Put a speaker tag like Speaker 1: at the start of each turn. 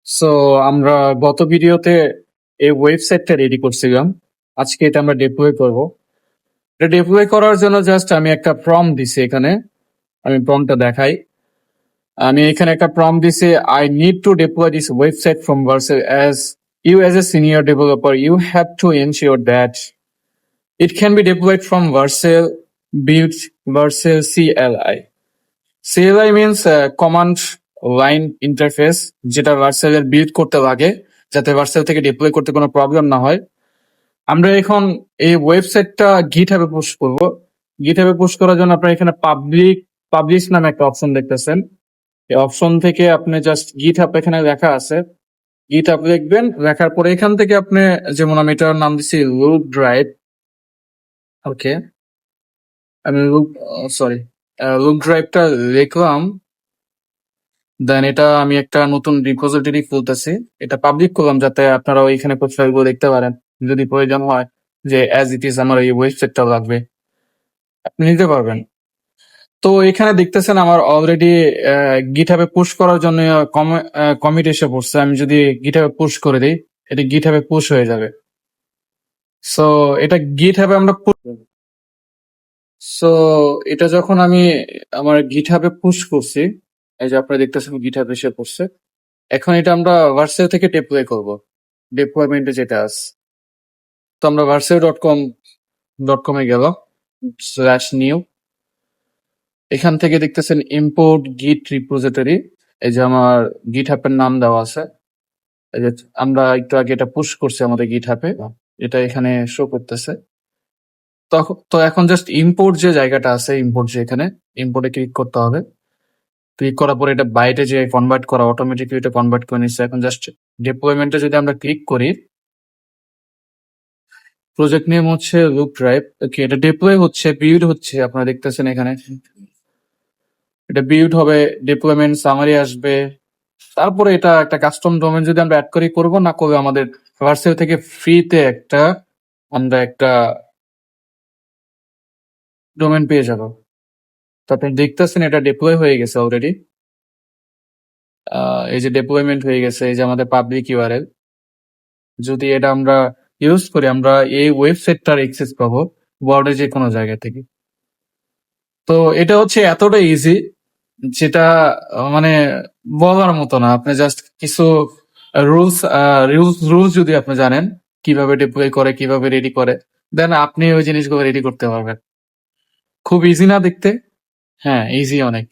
Speaker 1: So আমরা গত ভিডিওতে এই ওয়েবসাইটটা রেডি করছিলাম। আজকে এটা আমরা ডিপ্লয় করব। এটা ডিপ্লয় করার জন্য জাস্ট আমি একটা প্রম্পট দিছি এখানে। আমি প্রম্পটটা দেখাই। আমি এখানে একটা প্রম্পট দিছি, I need to deploy this website from Vercel. As you as a senior developer, you have to ensure that it can be deployed from Vercel build Vercel CLI. CLI means command line interface, যেটা ভার্সেল এর build করতে লাগে যাতে ভার্সেল থেকে deploy করতে কোনো problem না হয়। আমরা এখন এই ওয়েবসাইটটা গিটহাবে পুশ করব। গিটহাবে পুশ করার জন্য আপনারা এখানে পাবলিশ নামে একটা অপশন দেখতেছেন। এই অপশন থেকে আপনি জাস্ট গিটহাব এখানে লেখা আছে, গিটহাব লিখবেন। লেখার পরে এখান থেকে আপনি, যেমন আমি এটার নাম দিচ্ছি লুপ ড্রাইভ। ওকে, আমি লুপ ড্রাইভটা লিখলাম। দেন এটা আমি একটা নতুন রিপোজিটরি খুলতেছি, এটা পাবলিক করলাম যাতে আপনারা ওইখানে ফাইলগুলো দেখতে পারেন। যদি প্রয়োজন হয় যে অ্যাজ ইট ইজ আমার এই ওয়েবসাইটটা লাগবে, আপনি নিতে পারবেন। তো এখানে দেখতেছেন আমার অলরেডি গিটহাবে পুশ করার জন্য কমিট এসে পড়ছে। আমি যদি গিটহাবে পুশ করে দিই, এটা গিটহাবে পুশ হয়ে যাবে। সো এটা গিটহাবে আমরা সো এটা যখন আমি আমার গিটহাবে পুশ করছি, এই যে আপনারা দেখতেছেন গিটহাব এসে পড়ছে। এখন এটা আমরা ভার্সেল থেকে ডিপ্লয় করব, ডিপ্লয়মেন্টে যেটা আছে। তো আমরা ভার্সেল.com এ গেলাম, /new। এখান থেকে দেখতেছেন ইম্পোর্ট গিট রিপোজিটরি। এই যে আমার গিটহাবের নাম দেওয়া আছে। এই যে আমরা একটু আগে এটা পুশ করছি আমাদের গিটহাবে, এটা এখানে শো করতেছে। তো এখন জাস্ট ইম্পোর্ট যে জায়গাটা আছে, ইম্পোর্ট যে এখানে, ইম্পোর্টে ক্লিক করতে হবে। ক্লিক করার পরে এটা বাইটে যে কনভার্ট করা, অটোমেটিকলি এটা কনভার্ট করে নিচ্ছে। এখন জাস্ট ডিপ্লয়মেন্টে যদি আমরা ক্লিক করি, প্রজেক্ট নেম হচ্ছে লুপ ড্রাইভ। ওকে, এটা ডিপ্লয় হচ্ছে, বিল্ড হচ্ছে, আপনারা দেখতেছেন এখানে এটা বিল্ড হবে, ডিপ্লয়মেন্ট সামারি আসবে। তারপরে এটা একটা কাস্টম ডোমেন যদি আমরা অ্যাড করি, করবো না করবে আমাদের ভার্সেল থেকে ফ্রিতে আমরা একটা ডোমেন পেয়ে যাব। তো আপনি দেখতেছেন এটা ডিপ্লয় হয়ে গেছে অলরেডি। এই যে ডিপ্লয়মেন্ট হয়ে গেছে, এই যে আমাদের পাবলিক ইউআরএল। যদি এটা আমরা ইউজ করি, আমরা এই ওয়েবসাইটটার অ্যাক্সেস পাবো ওয়ার্ল্ডের যে কোনো জায়গা থেকে। তো এটা হচ্ছে এতটা ইজি, যেটা মানে বলার মতো না। আপনি জাস্ট কিছু রুলস রুলস যদি আপনি জানেন কিভাবে ডিপ্লয় করে, কিভাবে রেডি করে, দেন আপনি ওই জিনিসগুলো রেডি করতে পারবেন। খুব ইজি না দেখতে? হ্যাঁ, ইজি অনেক।